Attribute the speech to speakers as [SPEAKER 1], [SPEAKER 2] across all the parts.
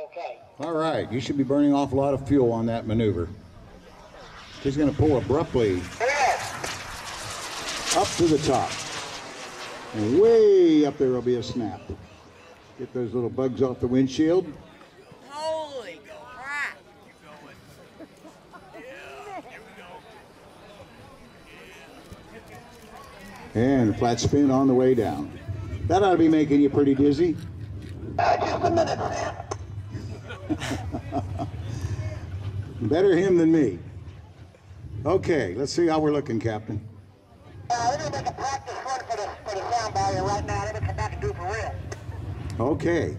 [SPEAKER 1] Okay.
[SPEAKER 2] All right, you should be burning off a lot of fuel on that maneuver. He's going to pull abruptly up to the top. And way up there will be a snap. Get those little bugs off the windshield.
[SPEAKER 3] Holy crap!
[SPEAKER 2] And a flat spin on the way down. That ought to be making you pretty dizzy.
[SPEAKER 1] Just a minute, Sam.
[SPEAKER 2] Better him than me. Okay, let's see how we're looking, Captain.
[SPEAKER 1] We're going to make a practice run for the sound barrier right now. Then we'll come back and do it for real.
[SPEAKER 2] Okay,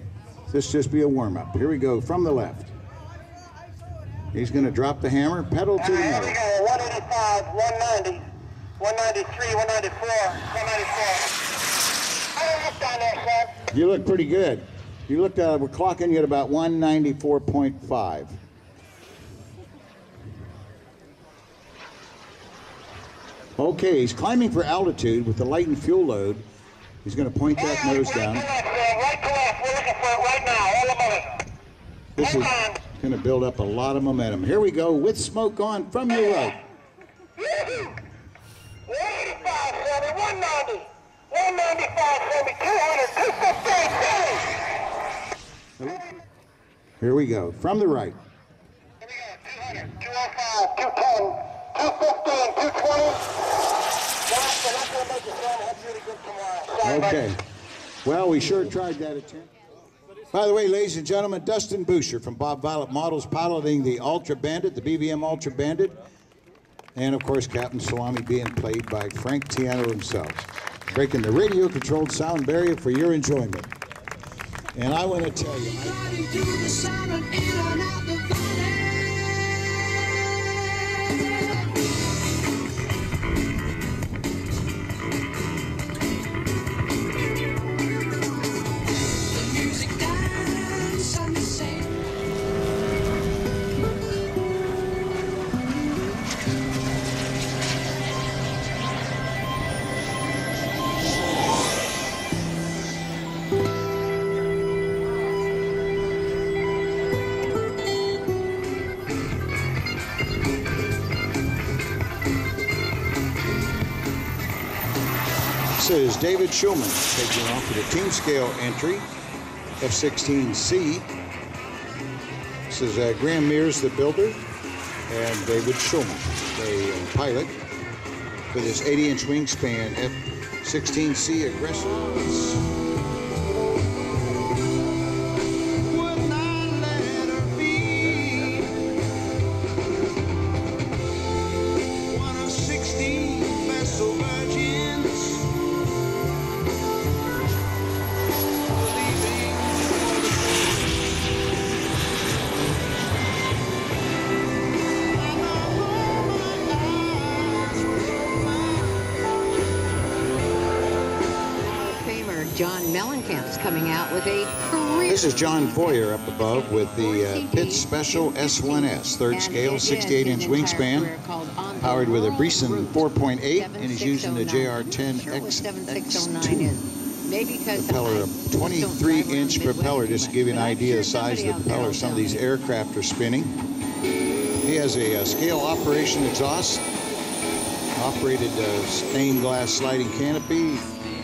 [SPEAKER 2] this just be a warm-up. Here we go from the left. He's going to drop the hammer, pedal to the
[SPEAKER 1] Here
[SPEAKER 2] metal.
[SPEAKER 1] we go. 185, 190, 193, 194, 194. How do you look down there, son?
[SPEAKER 2] You look pretty good. You look, we're clocking you at about 194.5. Okay, he's climbing for altitude with the lightened fuel load. He's going to point that nose down.
[SPEAKER 1] Right to left. We're looking for it right now. All the momentum.
[SPEAKER 2] This is going to build up a lot of momentum. Here we go with smoke on from your right.
[SPEAKER 1] 185, 190, 195, 200, 215,
[SPEAKER 2] Here we go from the right.
[SPEAKER 1] Here we go. 200, 205, 210, 215, 220.
[SPEAKER 2] Okay. Well, we sure tried that attempt. By the way, ladies and gentlemen, Dustin Boucher from Bob Violet Models piloting the Ultra Bandit, the BVM Ultra Bandit. And, of course, Captain Salami being played by Frank Tiano himself. Breaking the radio-controlled sound barrier for your enjoyment. And I want to tell you... This is David Schulman taking off with a team scale entry, F-16C. This is Graham Mears, the builder, and David Schulman, the pilot, with his 80-inch wingspan F-16C Aggressor.
[SPEAKER 4] John Mellencamp's coming out with a career.
[SPEAKER 2] This is John Boyer up above with the Pitts Special S1S, third scale, 68-inch wingspan, powered with a Breeson 4.8, and he's using the JR10XX2 propeller, a 23-inch propeller, just to give you an idea of the size of the propeller some of these aircraft are spinning. He has a scale operation exhaust, operated stained glass sliding canopy,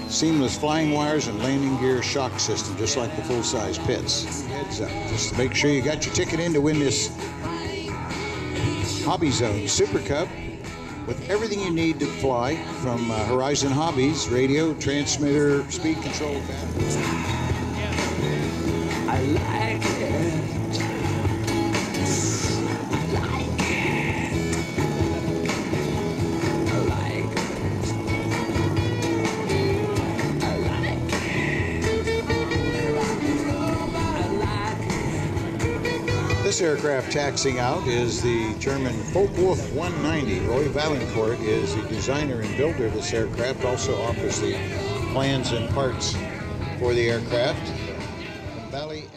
[SPEAKER 2] seamless flying wires, and landing gear shock system, just like the full-size Pitts. Heads up, just to make sure you got your ticket in to win this Hobby Zone Super Cup with everything you need to fly from Horizon Hobbies, radio, transmitter, speed control.
[SPEAKER 5] I like it.
[SPEAKER 2] This aircraft taxiing out is the German Focke-Wulf 190. Roy Valancourt is the designer and builder of this aircraft, also offers the plans and parts for the aircraft. From Valley